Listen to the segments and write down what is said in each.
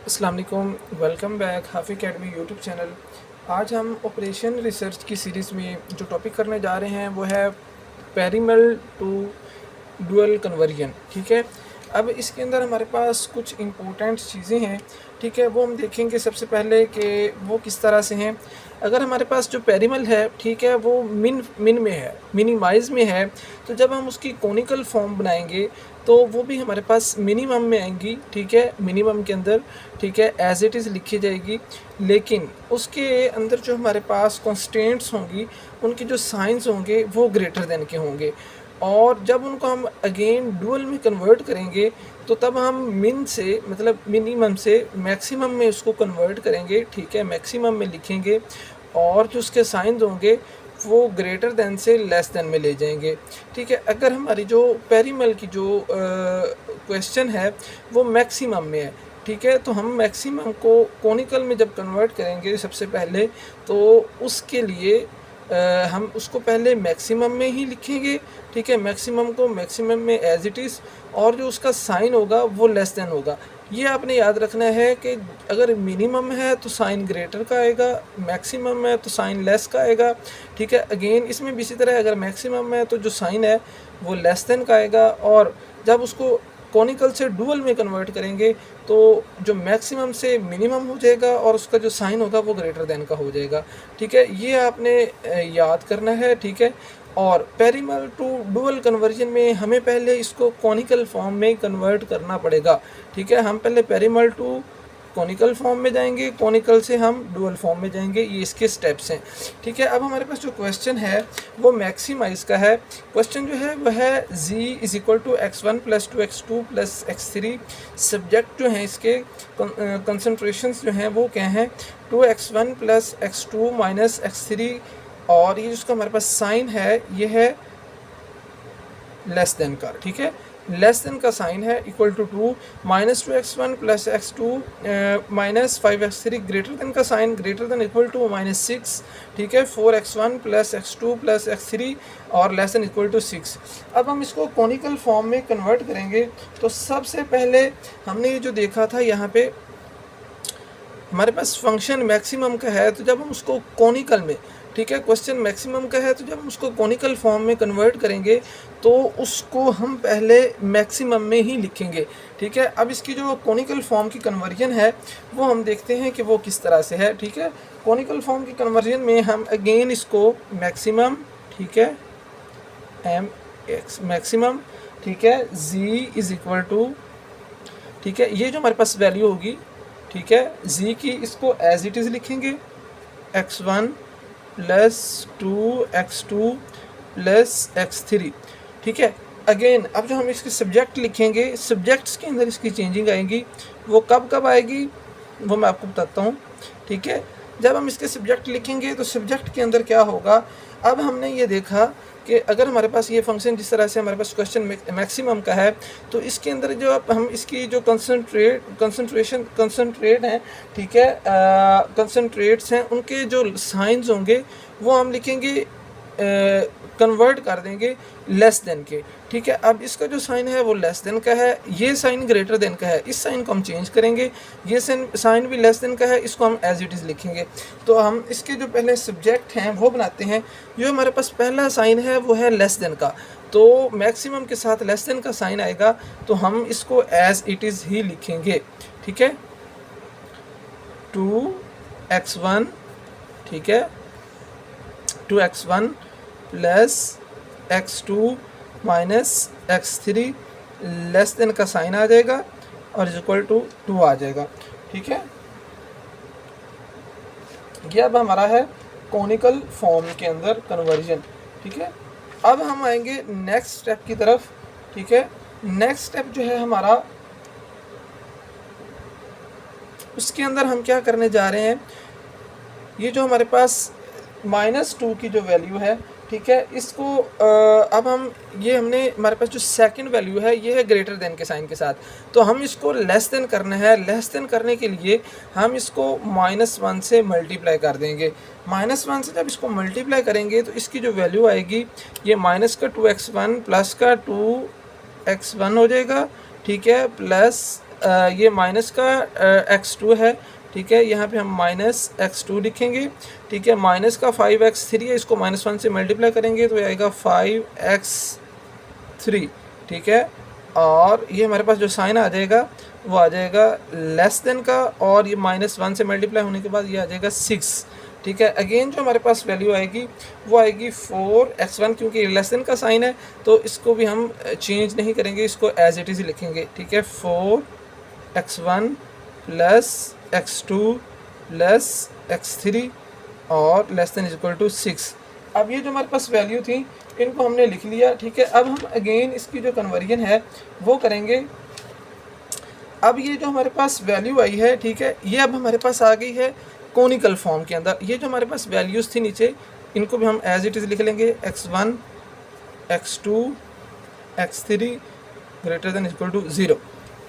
अस्सलाम वालेकुम, welcome back Hafi academy YouTube channel. आज हम ऑपरेशन रिसर्च की सीरीज़ में जो टॉपिक करने जा रहे हैं वो है पेरिमल टू डुअल कन्वर्जन। ठीक है, अब इसके अंदर हमारे पास कुछ इम्पोर्टेंट चीज़ें हैं। ठीक है, वो हम देखेंगे सबसे पहले कि वो किस तरह से हैं। अगर हमारे पास जो पेरिमल है, ठीक है, वो मिन में है, मिनिमाइज़ में है, तो जब हम उसकी कोनिकल फॉर्म बनाएंगे तो वो भी हमारे पास मिनिमम में आएंगी। ठीक है, मिनिमम के अंदर, ठीक है, एज इट इज़ लिखी जाएगी। लेकिन उसके अंदर जो हमारे पास कॉन्स्टेंट्स होंगी, उनके जो साइंस होंगे वो ग्रेटर देन के होंगे। और जब उनको हम अगेन डुअल में कन्वर्ट करेंगे तो तब हम मिन से मतलब मिनिमम से मैक्सिमम में उसको कन्वर्ट करेंगे। ठीक है, मैक्सिमम में लिखेंगे और जो उसके साइंस होंगे वो ग्रेटर देन से लेस देन में ले जाएंगे। ठीक है, अगर हमारी जो पेरिमल की जो क्वेश्चन है वो मैक्सिमम में है, ठीक है, तो हम मैक्सिमम को कोनिकल में जब कन्वर्ट करेंगे सबसे पहले, तो उसके लिए हम उसको पहले मैक्सिमम में ही लिखेंगे। ठीक है, मैक्सिमम को मैक्सिमम में एज इट इज़, और जो उसका साइन होगा वो लेस देन होगा। ये आपने याद रखना है कि अगर मिनिमम है तो साइन ग्रेटर का आएगा, मैक्सिमम है तो साइन लेस का आएगा। ठीक है, अगेन इसमें भी इसी तरह अगर मैक्सिमम है तो जो साइन है वो लेस देन का आएगा, और जब उसको कोनिकल से डुअल में कन्वर्ट करेंगे तो जो मैक्सिमम से मिनिमम हो जाएगा और उसका जो साइन होगा वो ग्रेटर देन का हो जाएगा। ठीक है, ये आपने याद करना है। ठीक है, और पेरिमल टू डुअल कन्वर्जन में हमें पहले इसको कोनिकल फॉर्म में कन्वर्ट करना पड़ेगा। ठीक है, हम पहले पेरिमल टू कोनिकल फॉर्म में जाएंगे, कोनिकल से हम डुअल फॉर्म में जाएंगे, ये इसके स्टेप्स हैं। ठीक है, अब हमारे पास जो क्वेश्चन है वो मैक्सिमाइज का है। क्वेश्चन जो है वह है z is equal to x1 plus 2x2 plus x3। Subject जो हैं इसके कंसनट्रेशंस जो हैं वो क्या हैं, 2x1 plus x2 minus x3, और ये जिसका हमारे पास साइन है ये है लेस देन का। ठीक है, लेस देन का साइन है, equal to 2 minus 2x1 plus x2 minus 5x3, greater than का sign greater than equal to -6। ठीक है, 4x1 plus x2 plus x3 और लेस देन इक्वल टू 6। अब हम इसको कॉनिकल फॉर्म में कन्वर्ट करेंगे तो सबसे पहले हमने ये जो देखा था यहाँ पे हमारे पास फंक्शन मैक्सिमम का है, तो जब हम उसको कॉनिकल में, ठीक है, क्वेश्चन मैक्सिमम का है, तो जब हम उसको कॉनिकल फॉर्म में कन्वर्ट करेंगे तो उसको हम पहले मैक्सिमम में ही लिखेंगे। ठीक है, अब इसकी जो कॉनिकल फॉर्म की कन्वर्जन है वो हम देखते हैं कि वो किस तरह से है। ठीक है, कॉनिकल फॉर्म की कन्वर्जन में हम अगेन इसको मैक्सिमम, ठीक है, एम एक्स मैक्सिमम, ठीक है, जी इज़ इक्वल टू, ठीक है, ये जो हमारे पास वैल्यू होगी, ठीक है, जी की, इसको एज इट इज़ लिखेंगे, x1 plus 2x2 plus x3। ठीक है, अगेन अब जो हम इसके सब्जेक्ट लिखेंगे, सब्जेक्ट्स के अंदर इसकी चेंजिंग आएगी। वो कब कब आएगी वो मैं आपको बताता हूँ। ठीक है, जब हम इसके सब्जेक्ट लिखेंगे तो सब्जेक्ट के अंदर क्या होगा, अब हमने ये देखा कि अगर हमारे पास ये फंक्शन जिस तरह से हमारे पास क्वेश्चन मैक्सिमम का है, तो इसके अंदर जो हम इसकी जो कंसनट्रेट हैं, ठीक है, कंसनट्रेट्स हैं, उनके जो साइंस होंगे वो हम लिखेंगे, कन्वर्ट कर देंगे लेस देन के। ठीक है, अब इसका जो साइन है वो लेस देन का है, ये साइन ग्रेटर देन का है, इस साइन को हम चेंज करेंगे, ये साइन भी लेस देन का है, इसको हम एज इट इज़ लिखेंगे। तो हम इसके जो पहले सब्जेक्ट हैं वो बनाते हैं। जो हमारे पास पहला साइन है वो है लेस देन का, तो मैक्सिमम के साथ लेस देन का साइन आएगा, तो हम इसको एज इट इज़ ही लिखेंगे। ठीक है, 2x1, ठीक है, 2x1 plus x2 minus x3, less than का साइन आ जाएगा और इक्वल टू 2 आ जाएगा। ठीक है, ये अब हमारा है कॉनिकल फॉर्म के अंदर कन्वर्जन। ठीक है, अब हम आएंगे नेक्स्ट स्टेप की तरफ। ठीक है, नेक्स्ट स्टेप जो है हमारा, उसके अंदर हम क्या करने जा रहे हैं, ये जो हमारे पास -2 की जो वैल्यू है, ठीक है, इसको अब हम ये हमने हमारे पास जो सेकंड वैल्यू है ये है ग्रेटर देन के साइन के साथ, तो हम इसको लेस देन करना है। लेस देन करने के लिए हम इसको -1 से मल्टीप्लाई कर देंगे। -1 से जब इसको मल्टीप्लाई करेंगे तो इसकी जो वैल्यू आएगी ये -2x1 प्लस का 2x1 हो जाएगा। ठीक है, प्लस ये माइनस का x2 है, ठीक है, यहाँ पे हम माइनस x2 लिखेंगे, ठीक है। माइनस का 5x3 है, इसको -1 से मल्टीप्लाई करेंगे तो ये आएगा 5x3, ठीक है। और ये हमारे पास जो साइन आ जाएगा वो आ जाएगा लेस देन का, और ये -1 से मल्टीप्लाई होने के बाद ये आ जाएगा 6, ठीक है। अगेन जो हमारे पास वैल्यू आएगी वो आएगी 4x1, क्योंकि लेस देन का साइन है तो इसको भी हम चेंज नहीं करेंगे, इसको एज इट इज़ लिखेंगे, ठीक है। 4x1 plus x2 plus x3 और लेस देन इक्वल टू 6। अब ये जो हमारे पास वैल्यू थी इनको हमने लिख लिया, ठीक है। अब हम अगेन इसकी जो कन्वर्जन है वो करेंगे। अब ये जो हमारे पास वैल्यू आई है, ठीक है, ये अब हमारे पास आ गई है कोनिकल फॉर्म के अंदर। ये जो हमारे पास वैल्यूज़ थी नीचे, इनको भी हम एज इट इज़ लिख लेंगे, x1 x2 x3 greater than equal to 0,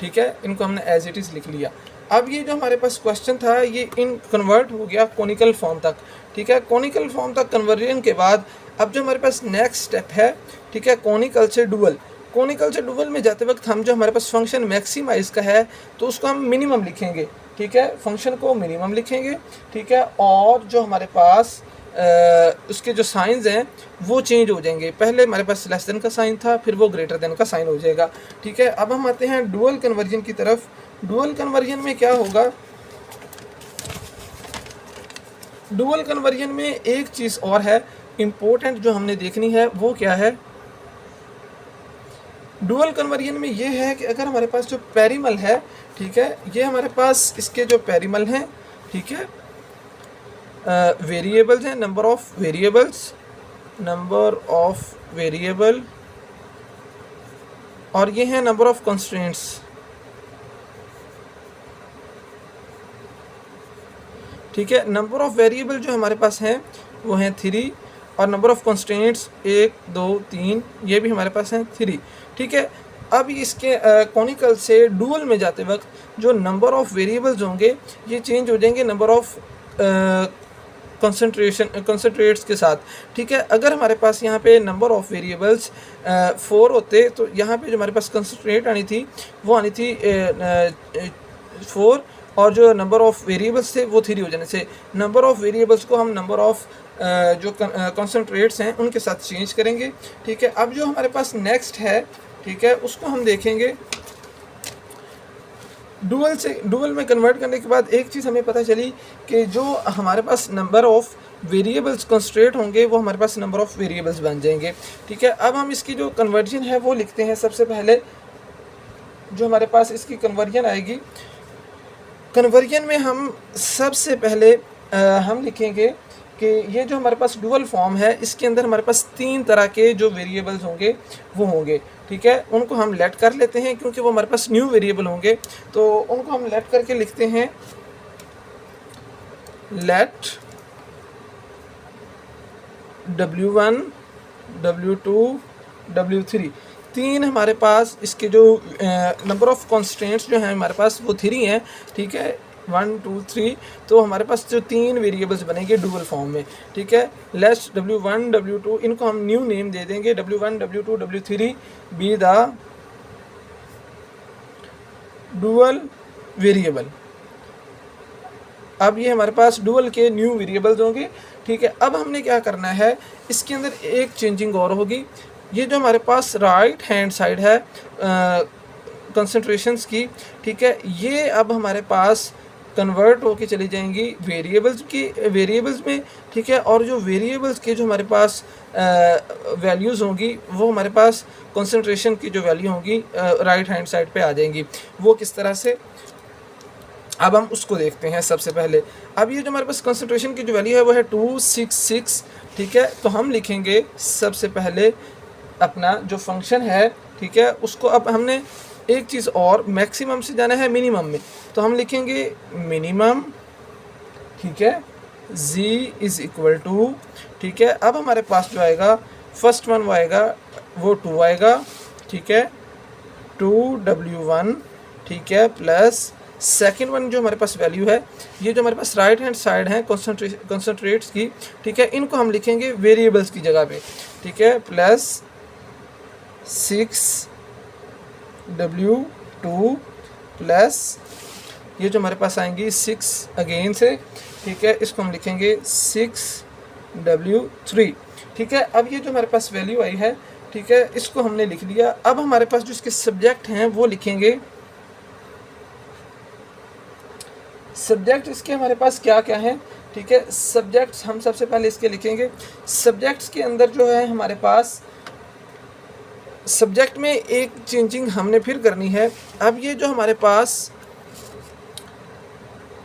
ठीक है। इनको हमने एज इट इज़ लिख लिया। अब ये जो हमारे पास क्वेश्चन था ये इन कन्वर्ट हो गया कोनिकल फॉर्म तक, ठीक है। कोनिकल फॉर्म तक कन्वर्जन के बाद अब जो हमारे पास नेक्स्ट स्टेप है, ठीक है, कोनिकल से डुअल। कोनिकल से डुअल में जाते वक्त हम जो हमारे पास फंक्शन मैक्सिमाइज का है तो उसको हम मिनिमम लिखेंगे, ठीक है, फंक्शन को मिनिमम लिखेंगे, ठीक है। और जो हमारे पास उसके जो साइंस हैं वो चेंज हो जाएंगे। पहले हमारे पास लेस देन का साइन था, फिर वो ग्रेटर देन का साइन हो जाएगा, ठीक है। अब हम आते हैं डुअल कन्वर्जन की तरफ। डुअल कन्वर्जन में क्या होगा, डुअल कन्वर्जन में एक चीज़ और है इम्पोर्टेंट जो हमने देखनी है, वो क्या है। डुअल कन्वर्जन में ये है कि अगर हमारे पास जो पेरिमल है, ठीक है, ये हमारे पास इसके जो पेरिमल हैं, ठीक है, वेरिएबल्स हैं, नंबर ऑफ वेरिएबल, और ये हैं नंबर ऑफ कंस्ट्रेंट्स, ठीक है। नंबर ऑफ वेरिएबल जो हमारे पास हैं वो हैं 3, और नंबर ऑफ कंस्ट्रेंट्स 1 2 3 ये भी हमारे पास हैं 3, ठीक है। अब इसके कॉनिकल से डुअल में जाते वक्त जो नंबर ऑफ वेरिएबल्स होंगे ये चेंज हो जाएंगे नंबर ऑफ कंसंट्रेट्स के साथ, ठीक है। अगर हमारे पास यहाँ पे नंबर ऑफ वेरिएबल्स 4 होते तो यहाँ पे जो हमारे पास कंसंट्रेट आनी थी वो आनी थी 4, और जो नंबर ऑफ वेरिएबल्स थे वो 3 हो जाने से नंबर ऑफ वेरिएबल्स को हम नंबर ऑफ जो कंसंट्रेट्स हैं उनके साथ चेंज करेंगे, ठीक है। अब जो हमारे पास नेक्स्ट है, ठीक है, उसको हम देखेंगे। डुअल में कन्वर्ट करने के बाद एक चीज़ हमें पता चली कि जो हमारे पास नंबर ऑफ वेरिएबल्स कंस्ट्रेंट होंगे वो हमारे पास नंबर ऑफ वेरिएबल्स बन जाएंगे, ठीक है। अब हम इसकी जो कन्वर्जन है वो लिखते हैं। सबसे पहले जो हमारे पास इसकी कन्वर्जन आएगी, कन्वर्जन में हम सबसे पहले हम लिखेंगे कि ये जो हमारे पास डुअल फॉर्म है इसके अंदर हमारे पास 3 तरह के जो वेरिएबल्स होंगे वो होंगे, ठीक है। उनको हम लेट कर लेते हैं क्योंकि वो हमारे पास न्यू वेरिएबल होंगे, तो उनको हम लेट करके लिखते हैं, लेट w1 w2 w3। 3 हमारे पास इसके जो नंबर ऑफ कॉन्स्टेंट्स जो हैं हमारे पास वो 3 हैं, ठीक है, 1 2 3। तो हमारे पास जो 3 वेरिएबल्स बनेंगे डुअल फॉर्म में, ठीक है। लेट्स w1 w2 इनको हम न्यू नेम दे देंगे, w1 w2 w3 be the dual variable. अब ये हमारे पास डुअल के न्यू वेरिएबल्स होंगे, ठीक है। अब हमने क्या करना है, इसके अंदर एक चेंजिंग और होगी। ये जो हमारे पास राइट हैंड साइड है कंसंट्रेशंस की, ठीक है, ये अब हमारे पास कन्वर्ट होके चली जाएंगी वेरिएबल्स में, ठीक है। और जो वेरिएबल्स के जो हमारे पास वैल्यूज़ होंगी वो हमारे पास कंसंट्रेशन की जो वैल्यू होंगी राइट हैंड साइड पे आ जाएंगी। वो किस तरह से, अब हम उसको देखते हैं। सबसे पहले अब ये जो हमारे पास कंसंट्रेशन की जो वैल्यू है वो है 266, ठीक है। तो हम लिखेंगे सबसे पहले अपना जो फंक्शन है, ठीक है, उसको अब हमने एक चीज़ और, मैक्सिमम से जाना है मिनिमम में, तो हम लिखेंगे मिनिमम, ठीक है, z इज़ इक्वल टू, ठीक है। अब हमारे पास जो आएगा फर्स्ट वन वो आएगा वो 2 आएगा, ठीक है, 2w1, ठीक है, प्लस सेकेंड वन जो हमारे पास वैल्यू है, ये जो हमारे पास राइट हैंड साइड है कंसंट्रेट्स की, ठीक है, इनको हम लिखेंगे वेरिएबल्स की जगह पे, ठीक है, प्लस 6w2, प्लस ये जो हमारे पास आएंगी 6 अगेन से, ठीक है, इसको हम लिखेंगे 6W3, ठीक है। अब ये जो हमारे पास वैल्यू आई है, ठीक है, इसको हमने लिख लिया। अब हमारे पास जो इसके सब्जेक्ट हैं वो लिखेंगे। सब्जेक्ट इसके हमारे पास क्या क्या हैं, ठीक है। सब्जेक्ट्स हम सबसे पहले इसके लिखेंगे। सब्जेक्ट्स के अंदर जो है हमारे पास सब्जेक्ट में एक चेंजिंग हमने फिर करनी है। अब ये जो हमारे पास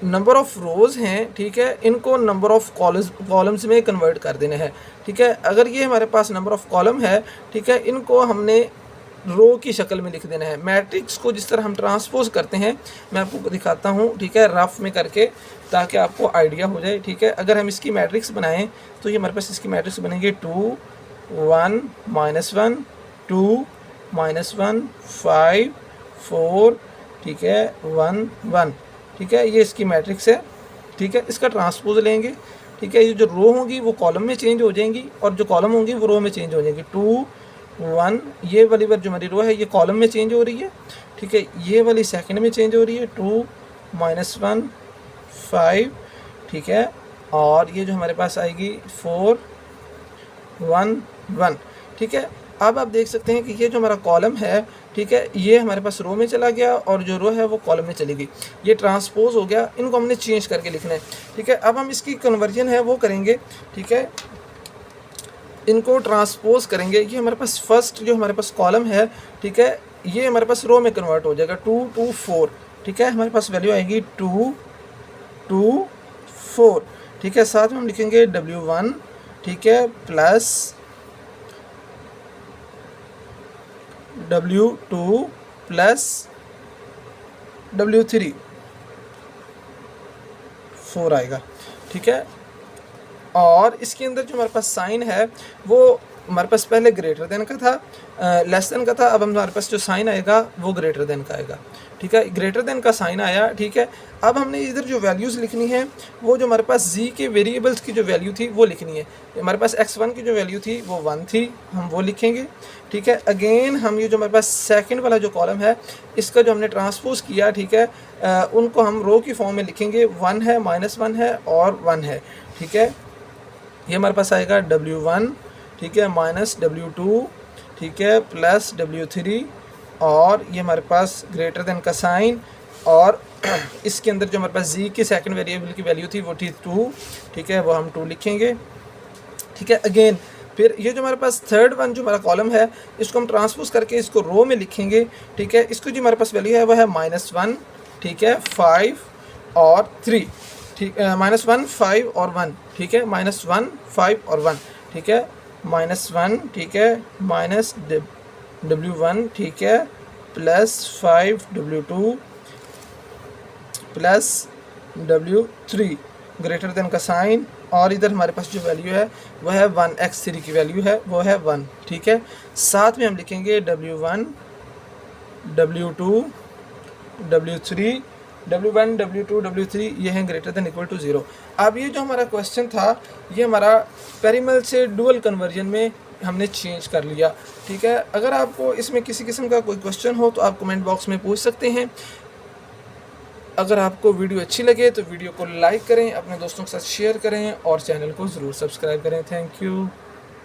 नंबर ऑफ़ रोज़ हैं, ठीक है, इनको नंबर ऑफ़ कॉलम्स में कन्वर्ट कर देना है, ठीक है। अगर ये हमारे पास नंबर ऑफ़ कॉलम है, ठीक है, इनको हमने रो की शक्ल में लिख देना है। मैट्रिक्स को जिस तरह हम ट्रांसपोज करते हैं, मैं आपको दिखाता हूँ, ठीक है, रफ में करके, ताकि आपको आइडिया हो जाए, ठीक है। अगर हम इसकी मैट्रिक्स बनाएं तो ये हमारे पास इसकी मैट्रिक्स बनेंगे 2 1 -1 2 -1 5 4, ठीक है, 1 1, ठीक है, ये इसकी मैट्रिक्स है, ठीक है। इसका ट्रांसपोज लेंगे, ठीक है। ये जो रो होंगी वो कॉलम में चेंज हो जाएंगी और जो कॉलम होंगी वो रो में चेंज हो जाएंगी। 2 1, ये वाली जो हमारी रो है ये कॉलम में चेंज हो रही है, ठीक है। ये वाली सेकंड में चेंज हो रही है 2 -1 5, ठीक है। और ये जो हमारे पास आएगी 4 1 1, ठीक है। अब आप देख सकते हैं कि ये जो हमारा कॉलम है, ठीक है, ये हमारे पास रो में चला गया और जो रो है वो कॉलम में चली गई। ये ट्रांसपोज हो गया, इनको हमने चेंज करके लिखना है, ठीक है। अब हम इसकी कन्वर्जन है वो करेंगे, ठीक है, इनको ट्रांसपोज करेंगे। ये हमारे पास फर्स्ट जो हमारे पास कॉलम है, ठीक है, ये हमारे पास रो में कन्वर्ट हो जाएगा 2 2 4, ठीक है। हमारे पास वैल्यू आएगी 2 2 4, ठीक है। साथ में हम लिखेंगे W1, ठीक है, प्लस W2 प्लस W3 4 आएगा, ठीक है। और इसके अंदर जो हमारे पास साइन है वो हमारे पास पहले ग्रेटर देन का था, लेस देन का था। अब हमारे पास जो साइन आएगा वो ग्रेटर देन का आएगा, ठीक है। ग्रेटर देन का साइन आया, ठीक है। अब हमने इधर जो वैल्यूज़ लिखनी है वो जो हमारे पास जी के वेरिएबल्स की जो वैल्यू थी वो लिखनी है। हमारे पास x1 की जो वैल्यू थी वो 1 थी, हम वो लिखेंगे, ठीक है। अगेन हम ये जो हमारे पास सेकंड वाला जो कॉलम है इसका जो हमने ट्रांसपोज किया, ठीक है, उनको हम रो की फॉर्म में लिखेंगे। 1 है, -1 है और 1 है, ठीक है। ये हमारे पास आएगा W1, ठीक है, माइनस W2, ठीक है, प्लस W3, और ये हमारे पास ग्रेटर देन का साइन, और इसके अंदर जो हमारे पास जी की सेकंड वेरिएबल की वैल्यू थी वो थी 2, ठीक है, वो हम 2 लिखेंगे, ठीक है। अगेन फिर ये जो हमारे पास थर्ड वन जो हमारा कॉलम है इसको हम ट्रांसपोज करके इसको रो में लिखेंगे, ठीक है। इसको जो हमारे पास वैल्यू है वो है -1, ठीक है, 5 और 3, ठीक, -1 5 और 1, ठीक है, -1 5 और 1, ठीक है, -1, ठीक है, माइनस W1, ठीक है, plus 5 W2 plus W3 greater than का साइन, और इधर हमारे पास जो वैल्यू है वह है 1, x3 की वैल्यू है वो है 1, ठीक है। साथ में हम लिखेंगे W1 W2 W3, W1 W2 W3 ये हैं ग्रेटर देन इक्वल टू 0। अब ये जो हमारा क्वेश्चन था ये हमारा पेरिमल से डुअल कन्वर्जन में हमने चेंज कर लिया, ठीक है। अगर आपको इसमें किसी किस्म का कोई क्वेश्चन हो तो आप कमेंट बॉक्स में पूछ सकते हैं। अगर आपको वीडियो अच्छी लगे तो वीडियो को लाइक करें, अपने दोस्तों के साथ शेयर करें और चैनल को ज़रूर सब्सक्राइब करें। Thank you.